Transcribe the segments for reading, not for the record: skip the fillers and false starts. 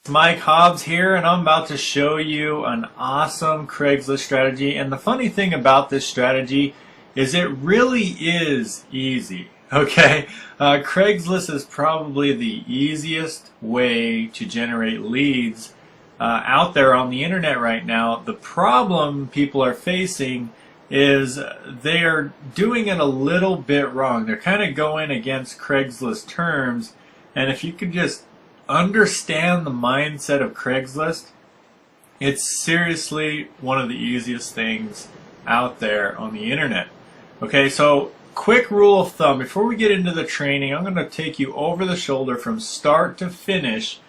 Mike Hobbs here, and I'm about to show you an awesome Craigslist strategy. And the funny thing about this strategy is it really is easy. Okay, Craigslist is probably the easiest way to generate leads out there on the internet right now. The problem people are facing is they are doing it a little bit wrong. They're kind of going against Craigslist terms, and if you could just understand the mindset of Craigslist, it's seriously one of the easiest things out there on the internet. Okay, so quick rule of thumb, before we get into the training, I'm going to take you over the shoulder from start to finish,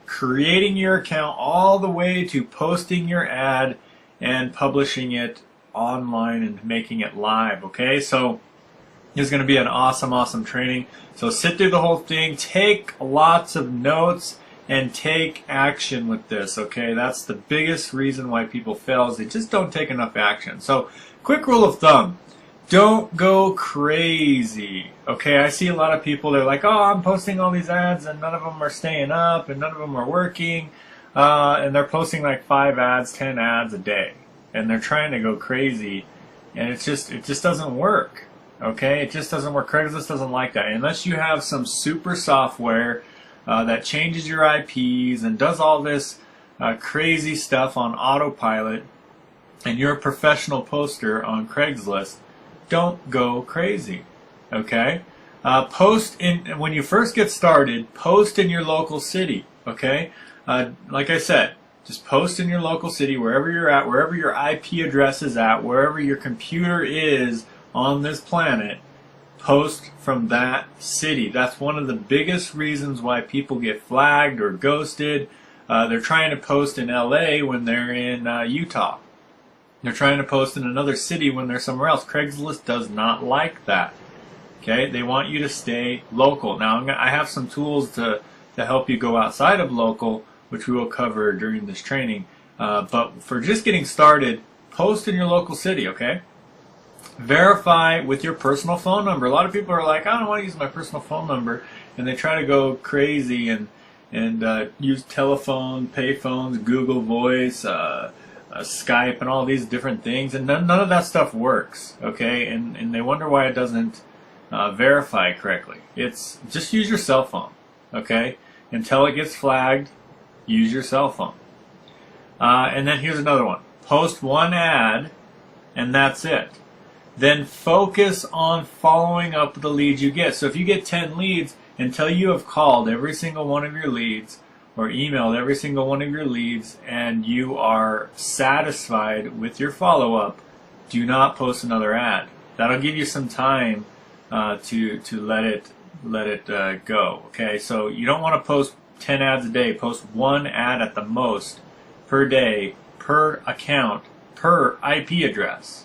creating your account all the way to posting your ad and publishing it online and making it live. Okay, so this is going to be an awesome training. So sit through the whole thing, take lots of notes, and take action with this. Okay, that's the biggest reason why people fail, is they just don't take enough action. So quick rule of thumb, don't go crazy. Okay, I see a lot of people, they're like, oh, I'm posting all these ads and none of them are staying up and none of them are working, and they're posting like 5 ads, 10 ads a day, and they're trying to go crazy, and it just doesn't work. Okay, it just doesn't work. Craigslist doesn't like that unless you have some super software that changes your IPs and does all this crazy stuff on autopilot, and you're a professional poster on Craigslist. Don't go crazy. Okay, post in when you first get started. Post in your local city. Okay, like I said, just post in your local city, wherever you're at, wherever your IP address is at, wherever your computer is on this planet. Post from that city. That's one of the biggest reasons why people get flagged or ghosted. They're trying to post in LA when they're in Utah. They're trying to post in another city when they're somewhere else. Craigslist does not like that. Okay, they want you to stay local. Now I have some tools to help you go outside of local, which we will cover during this training. But for just getting started, post in your local city. Okay. Verify with your personal phone number. A lot of people are like, I don't want to use my personal phone number, and they try to go crazy and use telephone, pay phones, Google Voice, Skype, and all these different things, and none of that stuff works. Okay, and they wonder why it doesn't verify correctly. It's just use your cell phone. Okay, until it gets flagged, use your cell phone. And then here's another one: post one ad, and that's it. Then focus on following up with the leads you get. So if you get 10 leads, until you have called every single one of your leads or emailed every single one of your leads and you are satisfied with your follow-up, do not post another ad. That'll give you some time to let it go. Okay, so you don't want to post 10 ads a day. Post one ad at the most per day, per account, per IP address.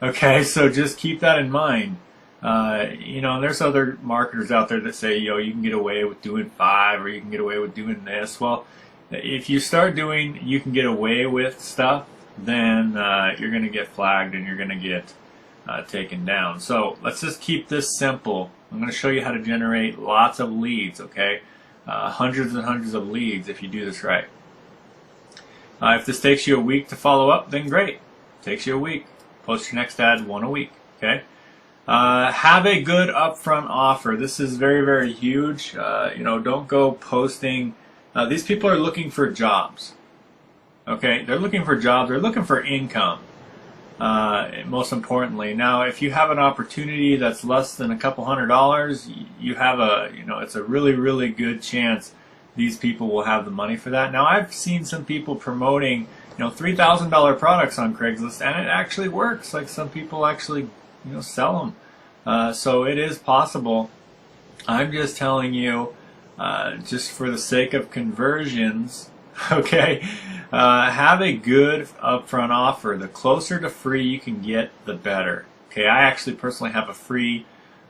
Okay, so just keep that in mind. There's other marketers out there that say, you can get away with doing 5 or you can get away with doing this. Well, if you start doing you can get away with stuff, then you're going to get flagged and you're going to get taken down. So let's just keep this simple. I'm going to show you how to generate lots of leads, okay? Hundreds and hundreds of leads if you do this right. If this takes you a week to follow up, then great. It takes you a week. Post your next ad 1 a week. Okay. Have a good upfront offer. This is very huge. Don't go posting. These people are looking for jobs. Okay, they're looking for jobs. They're looking for income. Most importantly, now if you have an opportunity that's less than a couple $100, you have it's a really good chance these people will have the money for that. Now I've seen some people promoting $3,000 products on Craigslist, and it actually works. Like, some people actually sell them. So it is possible. I'm just telling you, just for the sake of conversions, okay, have a good upfront offer. The closer to free you can get, the better. Okay, I actually personally have a free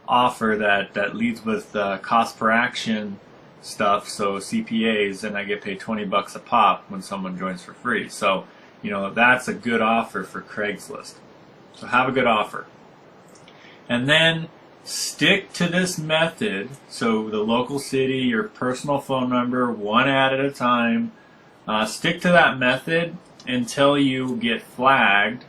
offer that leads with cost per action stuff, so CPAs, and I get paid $20 a pop when someone joins for free. So that's a good offer for Craigslist. So have a good offer, and then Stick to this method, so the local city, your personal phone number, one ad at a time. Stick to that method until you get flagged.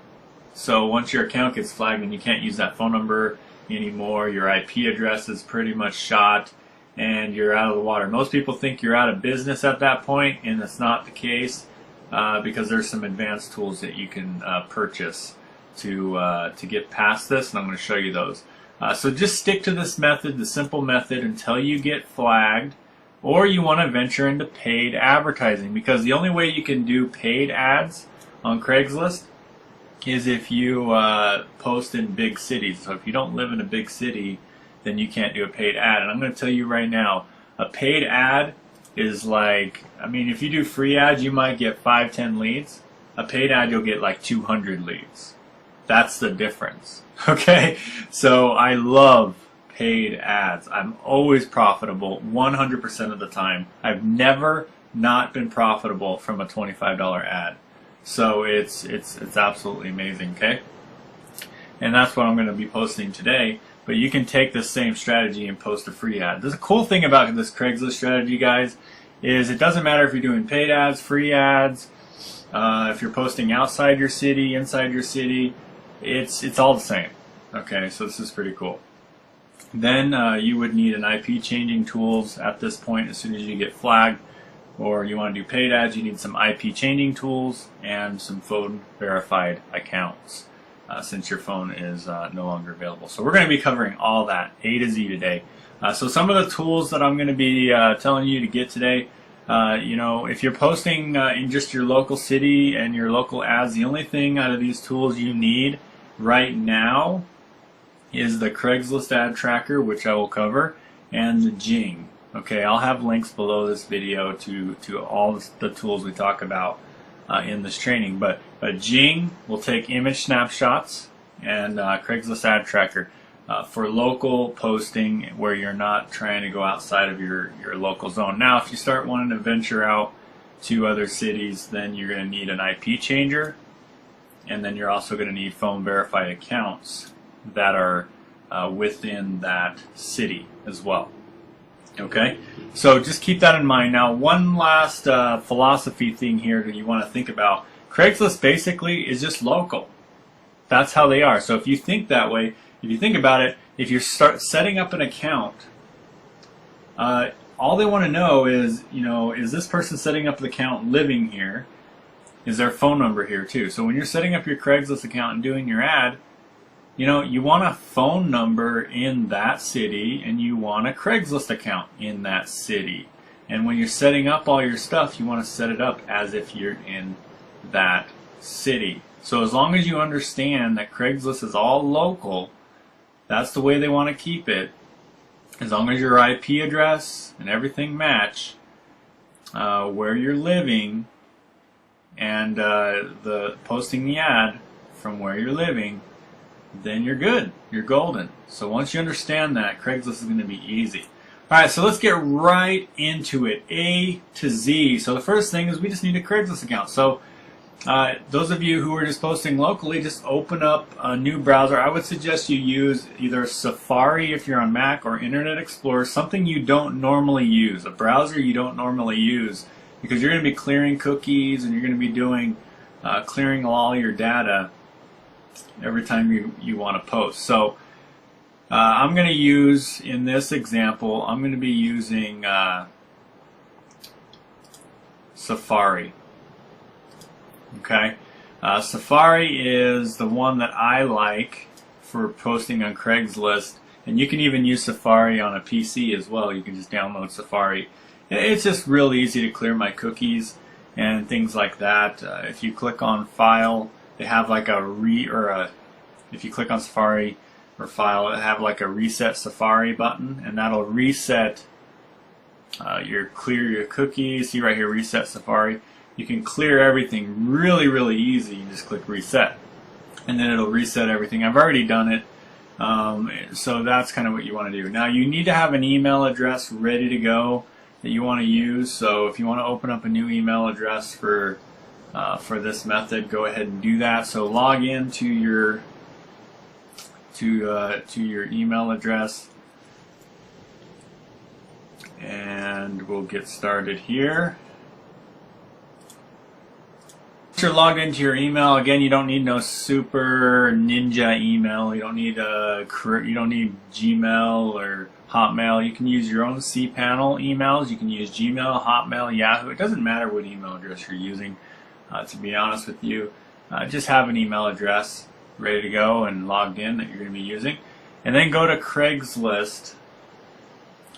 So once your account gets flagged and you can't use that phone number anymore, your IP address is pretty much shot and you're out of the water. Most people think you're out of business at that point, and that's not the case because there's some advanced tools that you can purchase to get past this, and I'm going to show you those. So just stick to this method, the simple method, until you get flagged, or you want to venture into paid advertising, because the only way you can do paid ads on Craigslist is if you post in big cities. So if you don't live in a big city, then you can't do a paid ad. And I'm going to tell you right now, a paid ad is like, I mean, if you do free ads, you might get 5-10 leads. A paid ad, you'll get like 200 leads. That's the difference. Okay? So I love paid ads. I'm always profitable 100% of the time. I've never not been profitable from a $25 ad. So it's absolutely amazing, okay? And that's what I'm going to be posting today. But you can take this same strategy and post a free ad. The cool thing about this Craigslist strategy, guys, is it doesn't matter if you're doing paid ads, free ads, if you're posting outside your city, inside your city, it's all the same. Okay, so this is pretty cool. Then you would need an IP changing tools at this point as soon as you get flagged, or you want to do paid ads, you need some IP changing tools and some phone verified accounts since your phone is no longer available. So we're going to be covering all that A to Z today. So some of the tools that I'm going to be telling you to get today, you know, if you're posting in just your local city and your local ads, the only thing out of these tools you need right now is the Craigslist ad tracker, which I will cover, and the Jing. Okay, I'll have links below this video to all the tools we talk about in this training. But Jing will take image snapshots, and Craigslist ad tracker for local posting where you're not trying to go outside of your local zone. Now, if you start wanting to venture out to other cities, then you're going to need an IP changer, and then you're also going to need phone verified accounts that are within that city as well. Okay, so just keep that in mind. Now, one last philosophy thing here that you want to think about. Craigslist basically is just local. That's how they are. So if you think that way, if you think about it, if you start setting up an account, all they want to know is, you know, is this person setting up the account living here? Is their phone number here too? So when you're setting up your Craigslist account and doing your ad, you know, you want a phone number in that city and you want a Craigslist account in that city. And when you're setting up all your stuff, you want to set it up as if you're in that city. So as long as you understand that Craigslist is all local, that's the way they want to keep it. As long as your IP address and everything match where you're living and the posting the ad from where you're living, then you're good. You're golden. So once you understand that, Craigslist is going to be easy. Alright, so let's get right into it. A to Z. So the first thing is we just need a Craigslist account. So those of you who are just posting locally, just open up a new browser. I would suggest you use either Safari if you're on Mac or Internet Explorer, something you don't normally use, a browser you don't normally use, because you're going to be clearing cookies and you're going to be doing clearing all your data every time you want to post. So I'm going to use, in this example, I'm going to be using Safari. Okay, Safari is the one that I like for posting on Craigslist, and you can even use Safari on a PC as well. You can just download Safari. It's just real easy to clear my cookies and things like that. If you click on File, they have like if you click on Safari or File, it have like a Reset Safari button, and that'll reset clear your cookies. See right here, Reset Safari. You can clear everything really easy. You just click Reset, and then it'll reset everything. I've already done it, so that's kind of what you want to do. Now you need to have an email address ready to go that you want to use. So if you want to open up a new email address for this method, go ahead and do that. So log into your to your email address, and we'll get started here. Once you're logged into your email, again, you don't need no super ninja email. You don't need Gmail or Hotmail. You can use your own cPanel emails. You can use Gmail, Hotmail, Yahoo. It doesn't matter what email address you're using. To be honest with you, just have an email address ready to go and logged in that you're going to be using, and then go to Craigslist.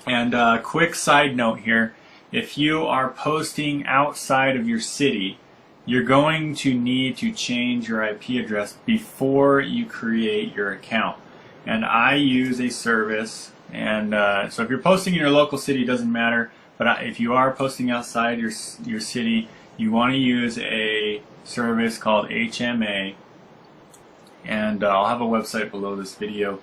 And quick side note here: if you are posting outside of your city, you're going to need to change your IP address before you create your account. And I use a service, and so if you're posting in your local city, it doesn't matter. But if you are posting outside your city, you want to use a service called HMA, and I'll have a website below this video.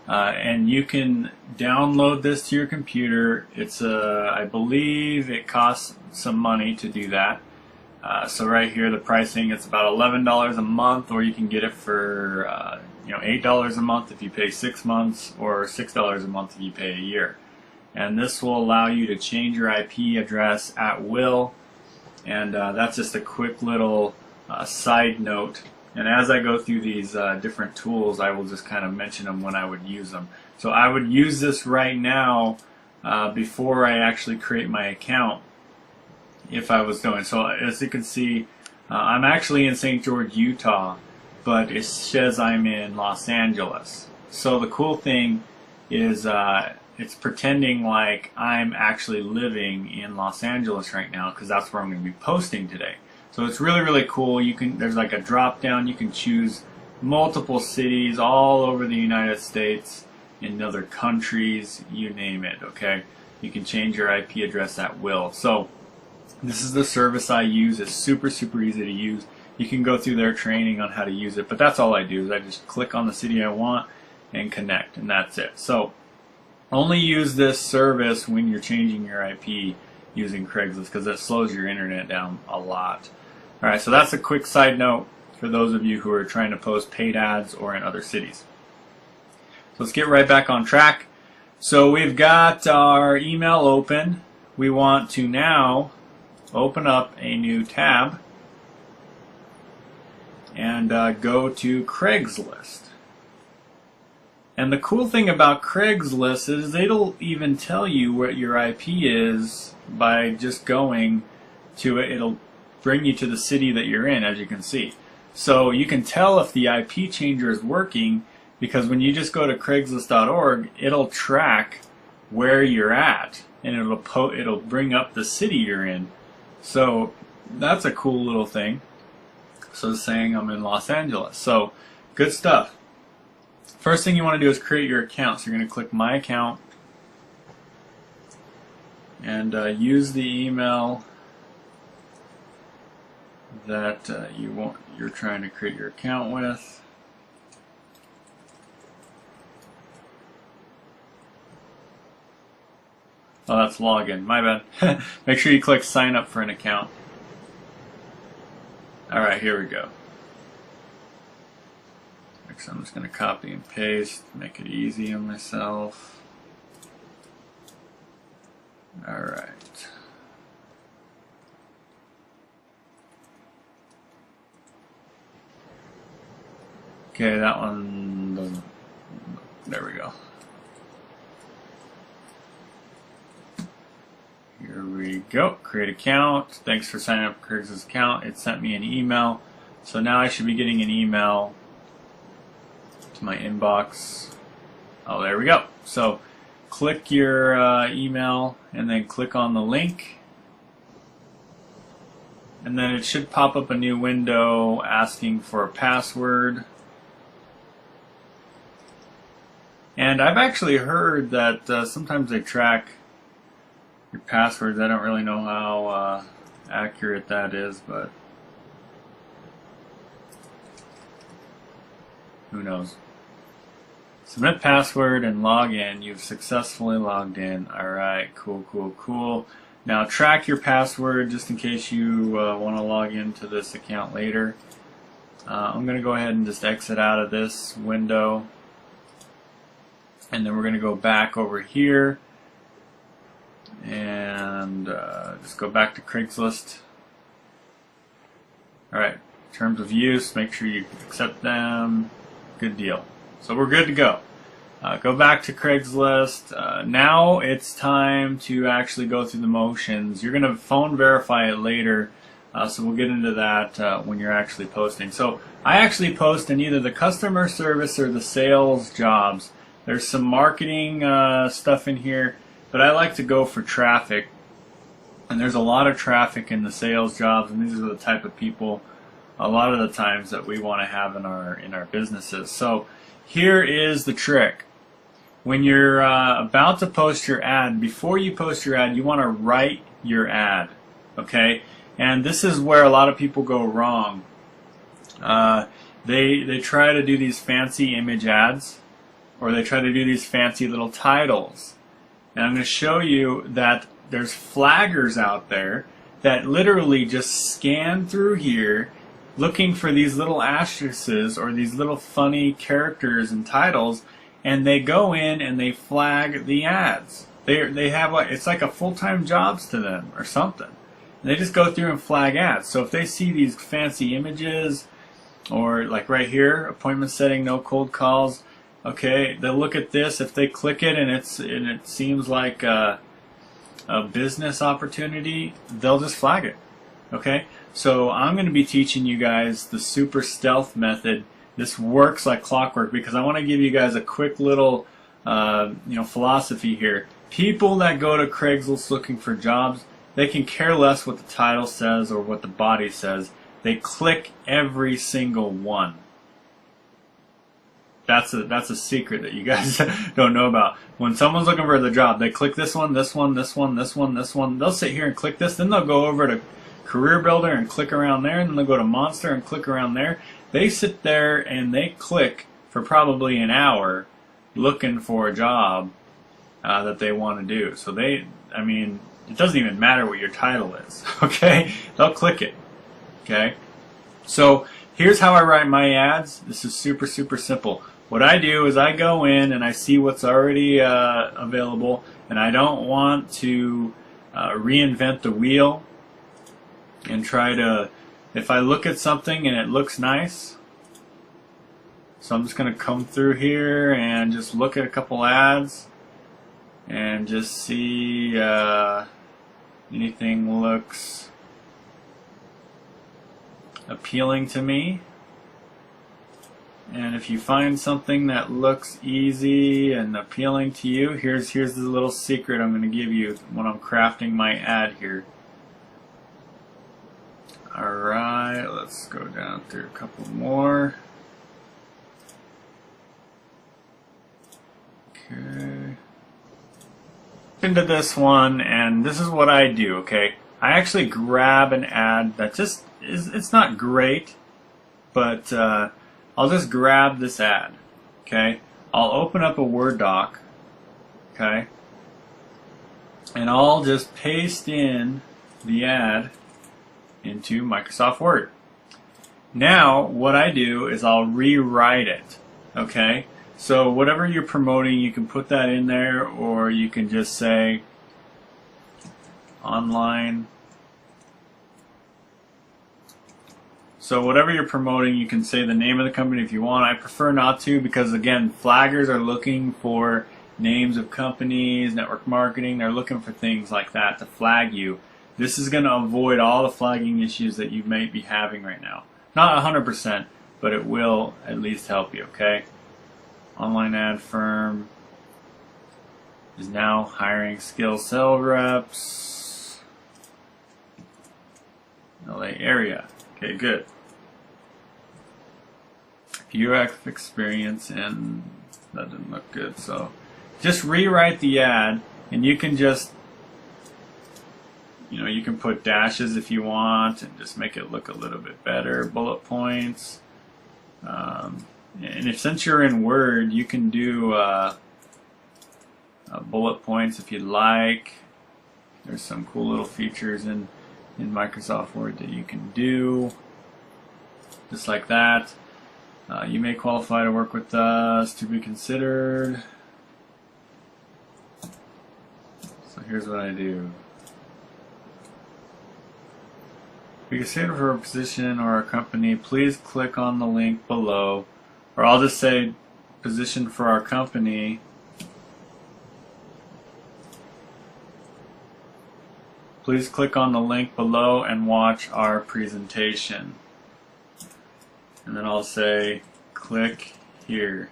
And you can download this to your computer. It's I believe it costs some money to do that. So right here, the pricing, it's about $11 a month, or you can get it for $8 a month if you pay 6 months, or $6 a month if you pay a year. And this will allow you to change your IP address at will. And that's just a quick little side note. And as I go through these different tools, I will just kind of mention them when I would use them. So I would use this right now before I actually create my account, if I was going. So as you can see, I'm actually in St. George, Utah, but it says I'm in Los Angeles. So the cool thing is it's pretending like I'm actually living in Los Angeles right now, because that's where I'm going to be posting today. So it's really, really cool. There's like a drop down. You can choose multiple cities all over the United States, in other countries, you name it, okay? You can change your IP address at will. So this is the service I use. It's super, super easy to use. You can go through their training on how to use it, but that's all I do is I just click on the city I want and connect, and that's it. So only use this service when you're changing your IP using Craigslist, because it slows your internet down a lot. Alright, so that's a quick side note for those of you who are trying to post paid ads or in other cities. So let's get right back on track. So we've got our email open. We want to now open up a new tab and go to Craigslist. And the cool thing about Craigslist is it'll even tell you what your IP is by just going to it. It'll bring you to the city that you're in, as you can see. So you can tell if the IP changer is working, because when you just go to Craigslist.org, it'll track where you're at, and it'll bring up the city you're in. So that's a cool little thing. So it's saying I'm in Los Angeles. So good stuff. First thing you want to do is create your account. So you're going to click My Account and use the email that you're trying to create your account with. Oh, that's login. My bad. Make sure you click Sign Up for an account. Alright, here we go. So I'm just going to copy and paste, make it easy on myself. Alright. Okay, that one doesn't. There we go. Here we go. Create account. Thanks for signing up for Craigslist account. It sent me an email. So now I should be getting an email to my inbox. Oh, there we go. So click your email and then click on the link. And then it should pop up a new window asking for a password. And I've actually heard that sometimes they track your passwords. I don't really know how accurate that is, but who knows. Submit password and log in. You've successfully logged in. Alright, cool, cool, cool. Now track your password just in case you want to log into this account later. I'm going to go ahead and just exit out of this window. And then we're going to go back over here and just go back to Craigslist. Alright, terms of use, make sure you accept them. Good deal. So we're good to go. Go back to Craigslist. Now it's time to actually go through the motions. You're going to phone verify it later, so we'll get into that when you're actually posting. So I actually post in either the customer service or the sales jobs. There's some marketing stuff in here, but I like to go for traffic. And there's a lot of traffic in the sales jobs, and these are the type of people a lot of the times that we want to have in our businesses. So here is the trick. When you're about to post your ad, before you post your ad, you want to write your ad, okay? And this is where a lot of people go wrong. They try to do these fancy image ads, or they try to do these fancy little titles. And I'm going to show you that there's flaggers out there that literally just scan through here looking for these little asterisks or these little funny characters and titles, and they go in and they flag the ads. They have it's like a full-time jobs to them or something. And they just go through and flag ads. So if they see these fancy images, or like right here, appointment setting, no cold calls, okay, they'll look at this. If they click it and it seems like a business opportunity, they'll just flag it. Okay, so I'm going to be teaching you guys the super stealth method. This works like clockwork because I want to give you guys a quick little philosophy here. People that go to Craigslist looking for jobs, they can care less what the title says or what the body says. They click every single one. That's a secret that you guys don't know about. When someone's looking for the job, they click this one, this one, this one, this one, this one. They'll sit here and click this, then they'll go over to Career Builder and click around there, and then they'll go to Monster and click around there. They sit there and they click for probably an hour looking for a job that they want to do. So it doesn't even matter what your title is, okay? They'll click it, okay? So here's how I write my ads. This is super, super simple. What I do is I go in and I see what's already available, and I don't want to reinvent the wheel and try to, if I look at something and it looks nice, so I'm just going to come through here and just look at a couple ads and just see anything looks appealing to me. And if you find something that looks easy and appealing to you, here's the little secret I'm going to give you when I'm crafting my ad here. Alright, let's go down through a couple more. Okay. Into this one, and this is what I do, okay? I actually grab an ad that just it's not great, but I'll just grab this ad, okay? I'll open up a Word doc, okay? And I'll just paste in the ad into Microsoft Word. Now, what I do is I'll rewrite it, okay? So whatever you're promoting, you can put that in there, or you can just say online. So whatever you're promoting, you can say the name of the company if you want. I prefer not to because, again, flaggers are looking for names of companies, network marketing. They're looking for things like that to flag you. This is going to avoid all the flagging issues that you may be having right now. Not 100%, but it will at least help you, okay? Online ad firm is now hiring skilled sales reps. LA area. Okay, good. UX experience, and that didn't look good. So just rewrite the ad, and you can just, you can put dashes if you want and just make it look a little bit better. Bullet points. And since you're in Word, you can do bullet points if you'd like. There's some cool little features in Microsoft Word that you can do. Just like that. You may qualify to work with us to be considered. here's what I do. If you consider for a position or a company, please click on the link below. Or I'll just say position for our company. Please click on the link below and watch our presentation. And then I'll say click here.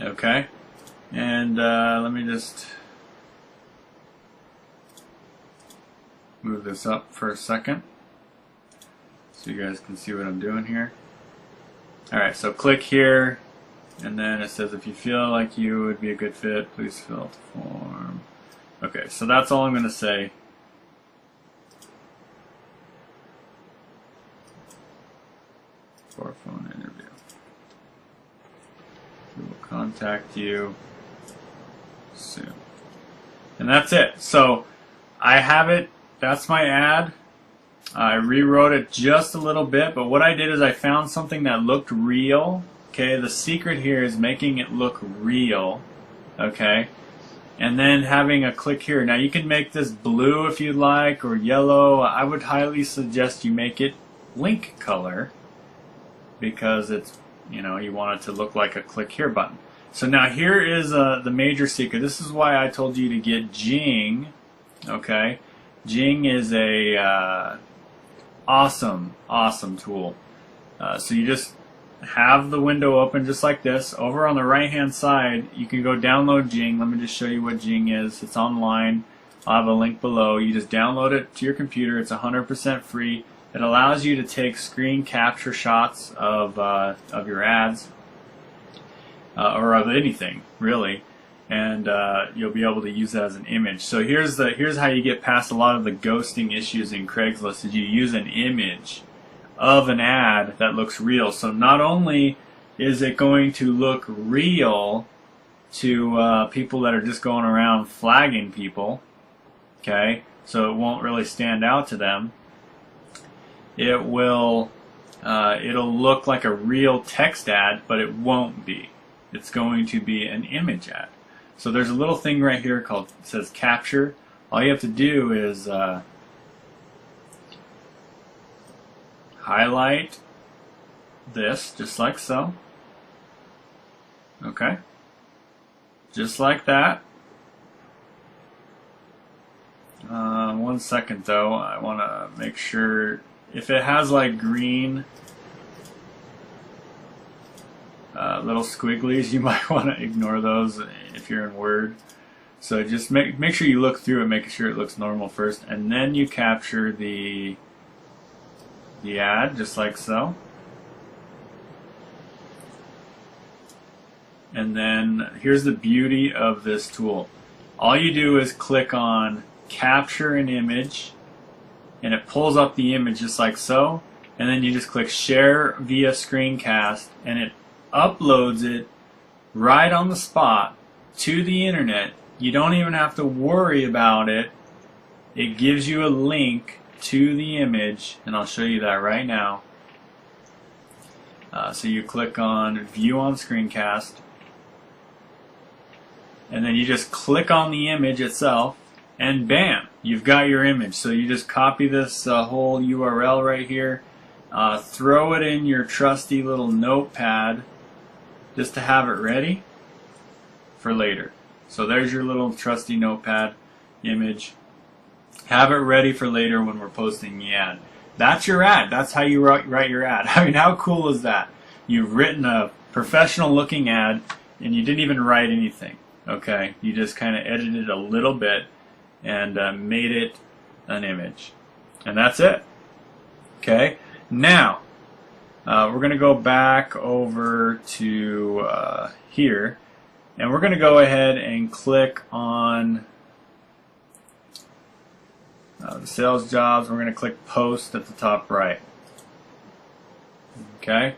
Okay, and let me just move this up for a second so you guys can see what I'm doing here. Alright, so click here, and then it says if you feel like you would be a good fit, please fill out the form. Okay, so that's all I'm going to say. For a phone interview. We will contact you soon. And that's it. So I have it. That's my ad. I rewrote it just a little bit, but what I did is I found something that looked real. Okay, the secret here is making it look real. Okay, and then having a click here. Now you can make this blue if you'd like, or yellow. I would highly suggest you make it link color, because it's, you know, you want it to look like a click here button. So now here is the major secret. This is why I told you to get Jing. Okay, Jing is a awesome tool. So you just have the window open just like this. Over on the right hand side you can go download Jing. Let me just show you what Jing is. It's online. I'll have a link below. You just download it to your computer. It's 100% free. It allows you to take screen capture shots of your ads, or of anything really, and you'll be able to use that as an image. So here's how you get past a lot of the ghosting issues in Craigslist. Is you use an image of an ad that looks real. So not only is it going to look real to people that are just going around flagging people, okay, so it won't really stand out to them. It will, it'll look like a real text ad, but it won't be. It's going to be an image ad. So there's a little thing right here called, it says capture. All you have to do is highlight this, just like so. Okay? Just like that. 1 second though, I want to make sure. If it has like green little squigglies, you might want to ignore those if you're in Word. So just make sure you look through it, making sure it looks normal first, and then you capture the ad just like so. And then here's the beauty of this tool. All you do is click on capture an image, and it pulls up the image just like so, and then you just click share via screencast, and it uploads it right on the spot to the internet. You don't even have to worry about it. It gives you a link to the image, and I'll show you that right now. So you click on view on screencast, and then you just click on the image itself, and bam, you've got your image. So you just copy this whole URL right here, throw it in your trusty little notepad just to have it ready for later. So there's your little trusty notepad image. Have it ready for later when we're posting the ad. That's your ad. That's how you write your ad. I mean, how cool is that? You've written a professional looking ad and you didn't even write anything. Okay, you just kind of edited a little bit and made it an image. And that's it. Okay, now we're going to go back over to here, and we're going to go ahead and click on the sales jobs. We're going to click post at the top right. Okay,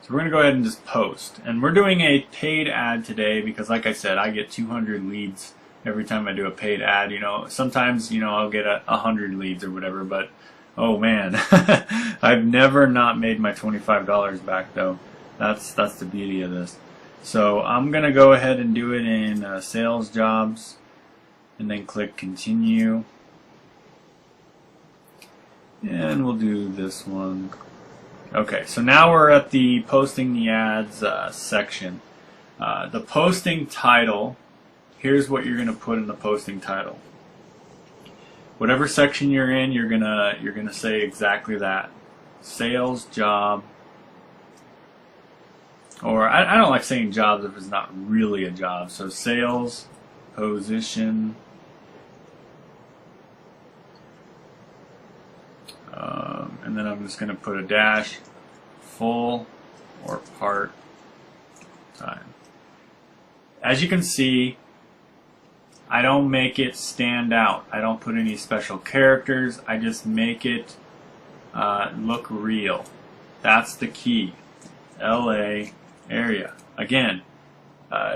so we're going to go ahead and just post. And we're doing a paid ad today because, like I said, I get 200 leads every time I do a paid ad. You know, sometimes, you know, I'll get 100 leads or whatever, but oh man, I've never not made my $25 back though. That's the beauty of this. So I'm gonna go ahead and do it in sales jobs, and then click continue, and we'll do this one. Okay, so now we're at the posting the ads section. The posting title, here's what you're gonna put in the posting title. Whatever section you're in, you're gonna say exactly that. Sales job, or I don't like saying jobs if it's not really a job. So sales position, and then I'm just gonna put a dash, full or part time. As you can see, I don't make it stand out. I don't put any special characters. I just make it look real. That's the key. LA area. Again,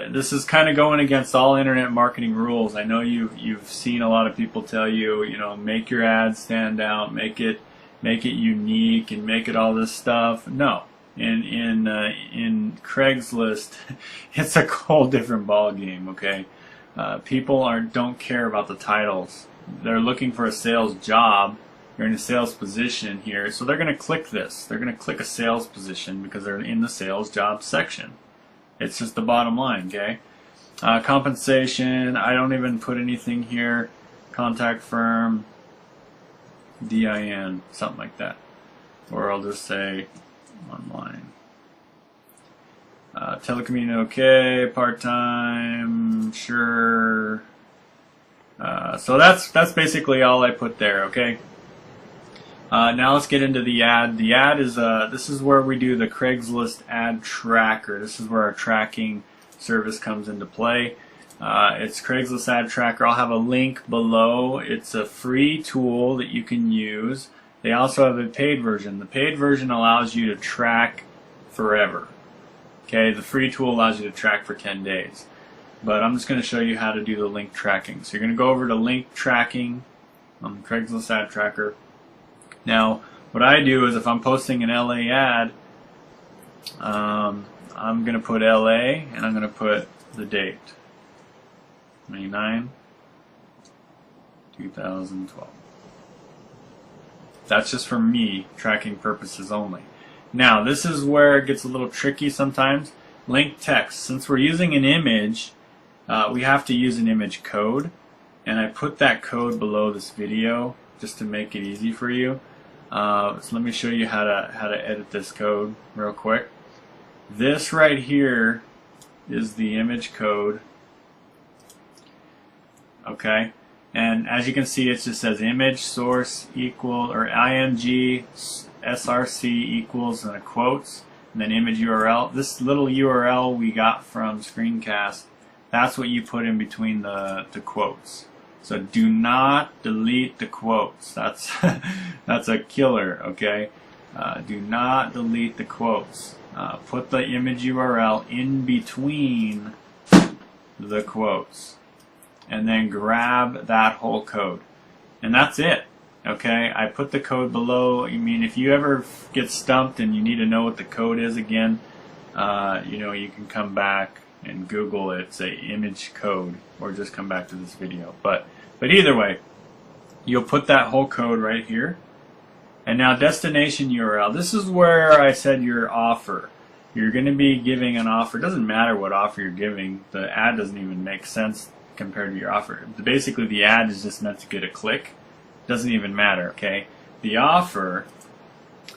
this is kind of going against all internet marketing rules. I know you've seen a lot of people tell you, make your ads stand out, make it unique, and make it all this stuff. No. In Craigslist, it's a whole different ball game. Okay, people don't care about the titles. They're looking for a sales job. You're in a sales position here, so they're going to click this. They're going to click a sales position because they're in the sales job section. It's just the bottom line. Okay, compensation. I don't even put anything here. Contact firm, DIN, something like that, or I'll just say online. Telecommuting, okay. Part-time, sure. So that's basically all I put there. Okay. Now let's get into the ad. The ad is this is where we do the Craigslist ad tracker. This is where our tracking service comes into play. It's Craigslist ad tracker. I'll have a link below. It's a free tool that you can use. They also have a paid version. The paid version allows you to track forever. Okay, the free tool allows you to track for 10 days. But I'm just going to show you how to do the link tracking. So you're going to go over to link tracking on Craigslist ad tracker. Now, what I do is if I'm posting an LA ad, I'm going to put LA and I'm going to put the date. May 9, 2012. That's just for me, tracking purposes only. Now, this is where it gets a little tricky sometimes. Link text. Since we're using an image, we have to use an image code. And I put that code below this video just to make it easy for you. So let me show you how to edit this code real quick. This right here is the image code. Okay, and as you can see, it just says image source equal, or img src equals, and a quotes, and then image URL. This little URL we got from Screencast, that's what you put in between the quotes. So do not delete the quotes. That's that's a killer. Okay, do not delete the quotes. Put the image URL in between the quotes, and then grab that whole code, and that's it. Okay, I put the code below. I mean, if you ever get stumped and you need to know what the code is again, you can come back and Google it, say image code, or just come back to this video. But either way, you'll put that whole code right here. And now destination URL. This is where I said your offer. You're going to be giving an offer. It doesn't matter what offer you're giving. The ad doesn't even make sense compared to your offer. Basically, the ad is just meant to get a click. Doesn't even matter. Okay. The offer.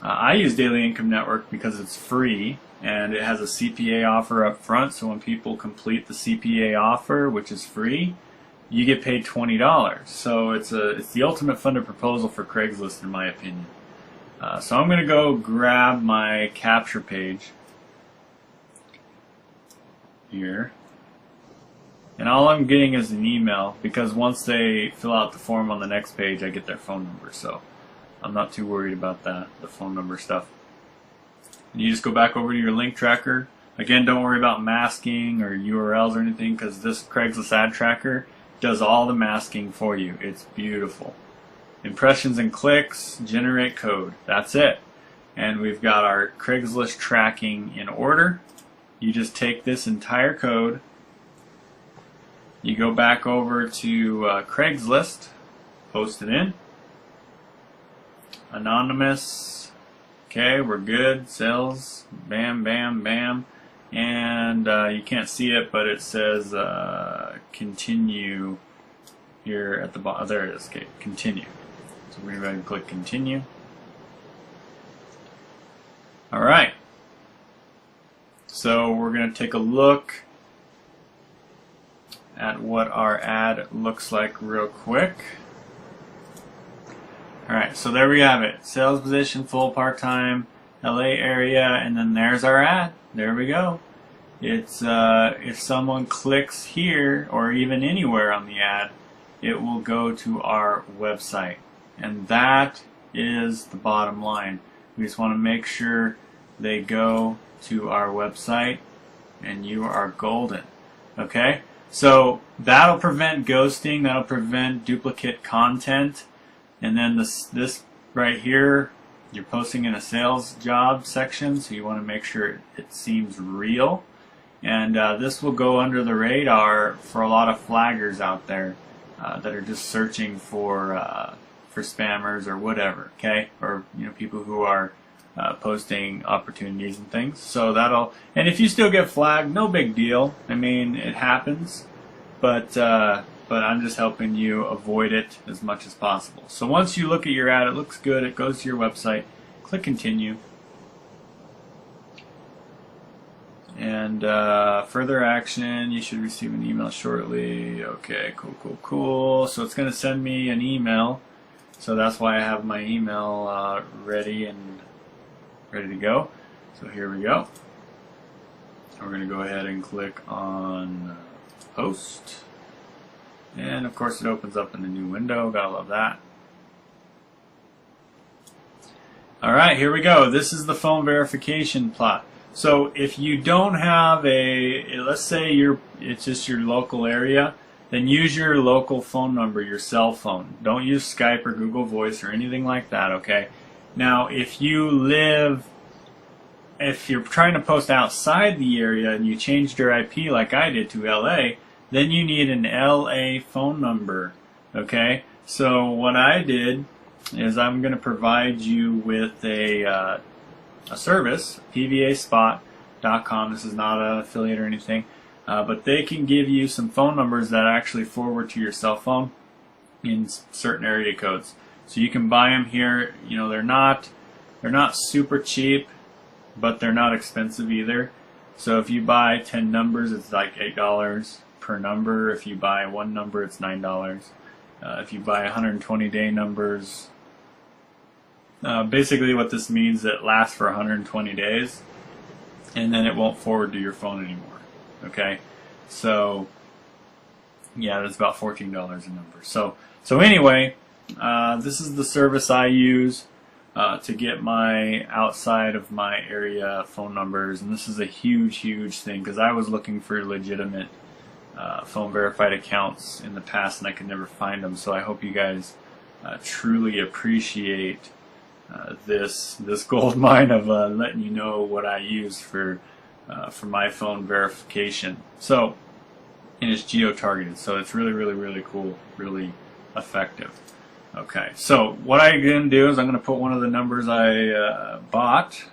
I use Daily Income Network because it's free and it has a CPA offer up front. So when people complete the CPA offer, which is free, you get paid $20. So it's the ultimate funded proposal for Craigslist, in my opinion. So I'm going to go grab my capture page here, and all I'm getting is an email, because once they fill out the form on the next page, I get their phone number. So I'm not too worried about that, the phone number stuff. And you just go back over to your link tracker. Again, don't worry about masking or URLs or anything, because this Craigslist ad tracker does all the masking for you. It's beautiful. Impressions and clicks, generate code. That's it. and we've got our Craigslist tracking in order. You just take this entire code, you go back over to Craigslist, post it in, anonymous, okay, we're good, sales, bam, bam, bam, and you can't see it, but it says continue here at the bottom. There it is, okay, continue. So we're going to go ahead and click continue. Alright, so we're going to take a look at what our ad looks like real quick. Alright, so there we have it. Sales position, full part-time, LA area, and then there's our ad. There we go. It's if someone clicks here or even anywhere on the ad, it will go to our website. And that is the bottom line. We just want to make sure they go to our website, and you are golden. Okay? So that'll prevent ghosting, that'll prevent duplicate content. And then this right here, you're posting in a sales job section, so you want to make sure it seems real. And this will go under the radar for a lot of flaggers out there that are just searching for spammers or whatever, okay? Or people who are posting opportunities and things. So that'll, and if you still get flagged, no big deal. I mean, it happens, but I'm just helping you avoid it as much as possible. So once you look at your ad, it looks good, it goes to your website, click continue. And further action, you should receive an email shortly. Okay, cool. So it's going to send me an email. So that's why I have my email ready to go. So here we go. We're going to go ahead and click on post. And of course it opens up in a new window. Gotta love that. Alright, here we go. This is the phone verification plot. So if you don't have let's say it's just your local area, then use your local phone number, your cell phone. Don't use Skype or Google Voice or anything like that, okay? Now, if you're trying to post outside the area and you changed your IP like I did to LA, then you need an LA phone number, okay? So what I did is I'm going to provide you with a service, pvaspot.com. This is not an affiliate or anything. But they can give you some phone numbers that actually forward to your cell phone in certain area codes. So you can buy them here. They're not super cheap, but they're not expensive either. So if you buy 10 numbers, it's like $8 per number. If you buy one number, it's $9. If you buy 120-day numbers, basically what this means, it lasts for 120 days, and then it won't forward to your phone anymore. Okay, so yeah, that's about $14 a number. So anyway, this is the service I use to get my outside of my area phone numbers, and this is a huge thing because I was looking for legitimate phone verified accounts in the past and I could never find them. So I hope you guys truly appreciate this gold mine of letting you know what I use for my phone verification. So, and it's geo-targeted, so it's really cool, really effective. Okay, so what I'm going to do is I'm going to put one of the numbers I bought,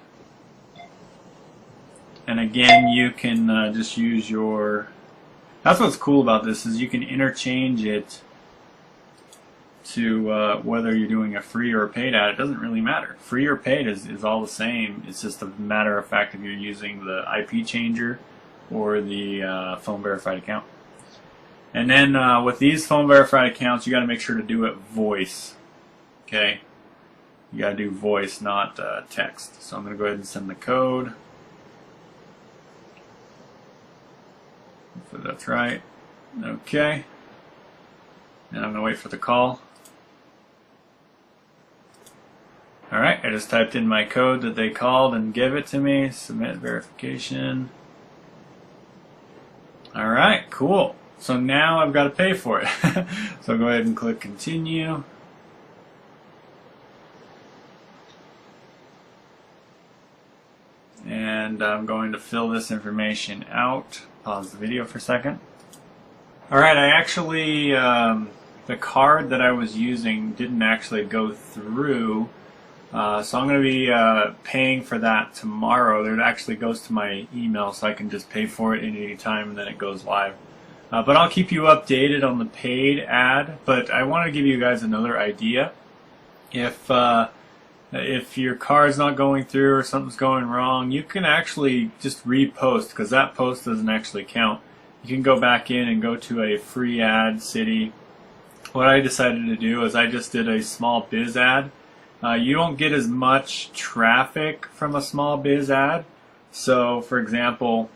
and again you can just use your, that's what's cool about this, is you can interchange it to whether you're doing a free or a paid ad. It doesn't really matter. Free or paid is all the same. It's just a matter of fact if you're using the IP changer or the phone verified account. And then with these phone verified accounts, you got to make sure to do it voice. Okay, you got to do voice, not text. So I'm going to go ahead and send the code. Hopefully that's right. Okay, and I'm going to wait for the call. Alright, I just typed in my code that they called and gave it to me. Submit verification. Alright, cool. So now I've got to pay for it. So go ahead and click continue. and I'm going to fill this information out. Pause the video for a second. Alright, I actually, the card that I was using didn't actually go through, so I'm going to be paying for that tomorrow. It actually goes to my email, so I can just pay for it at any time and then it goes live. But I'll keep you updated on the paid ad. But I want to give you guys another idea. If your card's not going through or something's going wrong, you can actually just repost, because that post doesn't actually count. You can go back in and go to a free ad city. What I decided to do is I just did a small biz ad. You don't get as much traffic from a small biz ad. So, for example,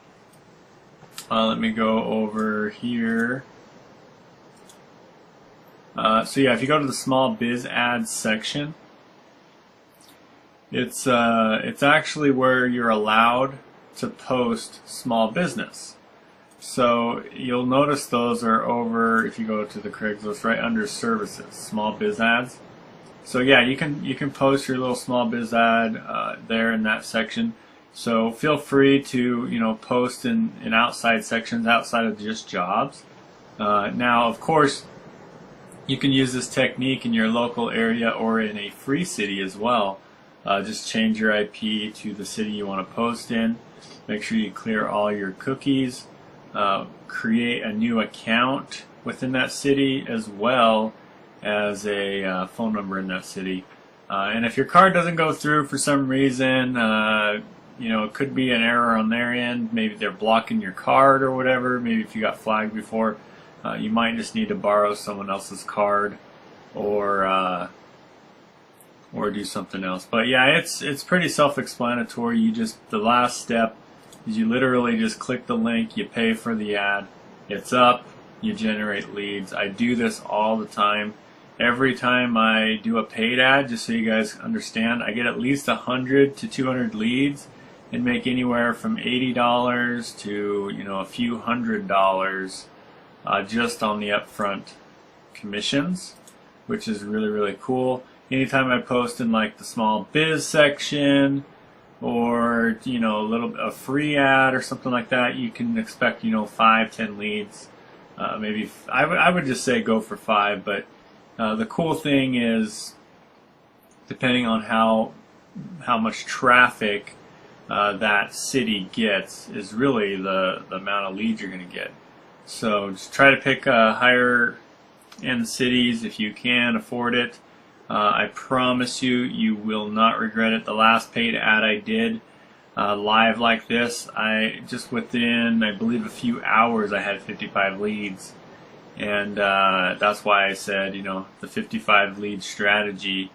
let me go over here. So yeah, if you go to the small biz ads section, it's actually where you're allowed to post small business. So you'll notice those are over, if you go to the Craigslist, right under services, small biz ads. So yeah, you can post your little small biz ad there in that section. So feel free to post in outside sections outside of just jobs. Now, of course, you can use this technique in your local area or in a free city as well. Just change your IP to the city you want to post in. Make sure you clear all your cookies. Create a new account within that city as well as a phone number in that city. And if your card doesn't go through for some reason, it could be an error on their end. Maybe they're blocking your card or whatever. Maybe if you got flagged before, you might just need to borrow someone else's card or do something else. But yeah, it's pretty self-explanatory. The last step is you literally just click the link, you pay for the ad, it's up, you generate leads. I do this all the time. Every time I do a paid ad, just so you guys understand, I get at least 100 to 200 leads and make anywhere from $80 to a few $100 just on the upfront commissions, which is really, really cool. Anytime I post in like the small biz section or a free ad or something like that, you can expect 5-10 leads. Maybe I would just say go for 5, but the cool thing is, depending on how much traffic that city gets, is really the amount of leads you're going to get. So just try to pick higher end cities if you can afford it. I promise you will not regret it. The last paid ad I did live like this, just within, I believe, a few hours, I had 55 leads. And that's why I said, the 55 lead strategy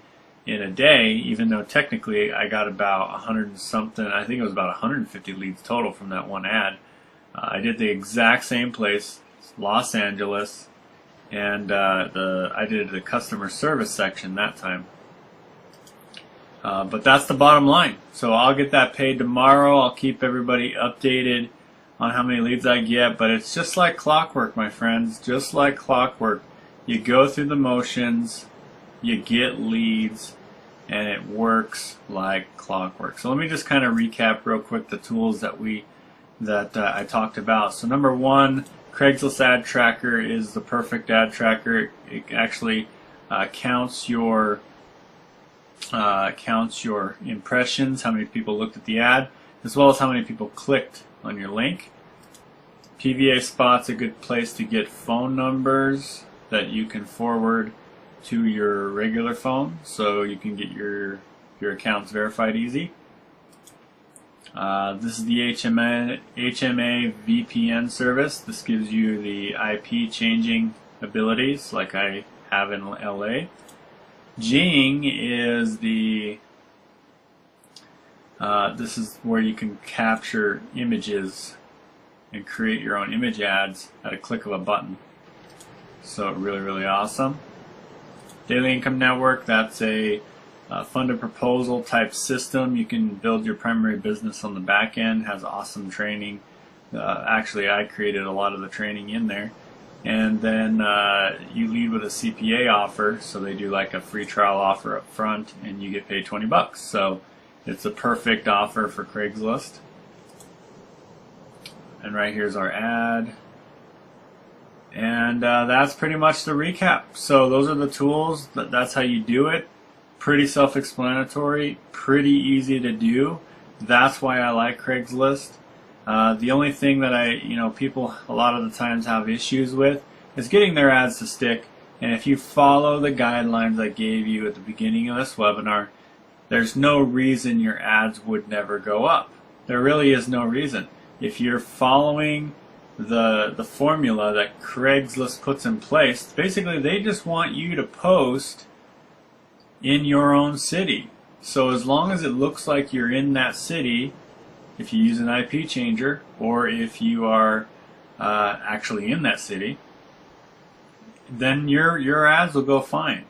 in a day, even though technically I got about 100 and something, I think it was about 150 leads total from that one ad. I did the exact same place, Los Angeles, and I did the customer service section that time. But that's the bottom line. So I'll get that paid tomorrow. I'll keep everybody updated on how many leads I get, but it's just like clockwork, my friends, just like clockwork. You go through the motions, you get leads, and it works like clockwork. So let me just kind of recap real quick the tools that I talked about. So number one, Craigslist Ad Tracker is the perfect ad tracker. It actually counts your impressions, how many people looked at the ad, as well as how many people clicked on your link. PVA Spot's a good place to get phone numbers that you can forward to your regular phone, so you can get your accounts verified easy. This is the HMA VPN service. This gives you the IP changing abilities like I have in LA. Jing is this is where you can capture images and create your own image ads at a click of a button. So really, really awesome. Daily Income Network, that's a funded proposal type system. You can build your primary business on the back end, has awesome training. Actually, I created a lot of the training in there. And then you lead with a CPA offer, so they do like a free trial offer up front and you get paid $20. So it's a perfect offer for Craigslist. And right here's our ad. And that's pretty much the recap. So those are the tools. That's how you do it. Pretty self-explanatory, pretty easy to do. That's why I like Craigslist. The only thing that people a lot of the times have issues with is getting their ads to stick. And if you follow the guidelines I gave you at the beginning of this webinar, there's no reason your ads would never go up. There really is no reason. If you're following the formula that Craigslist puts in place, basically they just want you to post in your own city. So as long as it looks like you're in that city, if you use an IP changer, or if you are actually in that city, then your ads will go fine.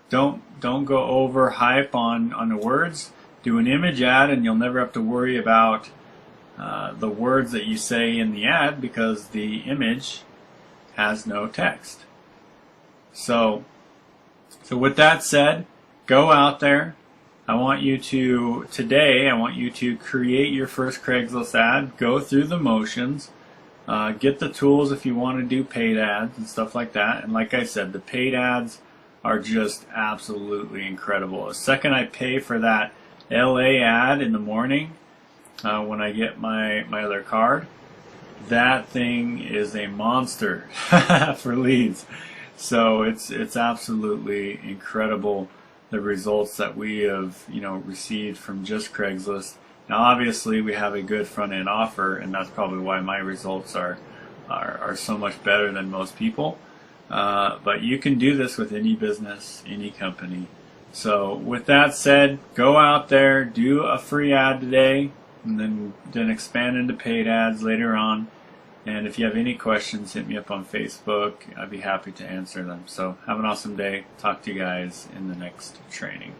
Don't go over hype on the words. Do an image ad, and you'll never have to worry about the words that you say in the ad, because the image has no text. So with that said, go out there. I want you to create your first Craigslist ad, go through the motions, get the tools if you want to do paid ads and stuff like that. And like I said, the paid ads are just absolutely incredible. The second I pay for that LA ad in the morning, when I get my other card, that thing is a monster for leads. So it's absolutely incredible, the results that we have received from just Craigslist. Now obviously we have a good front end offer, and that's probably why my results are so much better than most people. But you can do this with any business, any company. So with that said, go out there, do a free ad today, and then expand into paid ads later on. And if you have any questions, hit me up on Facebook. I'd be happy to answer them. So have an awesome day. Talk to you guys in the next training.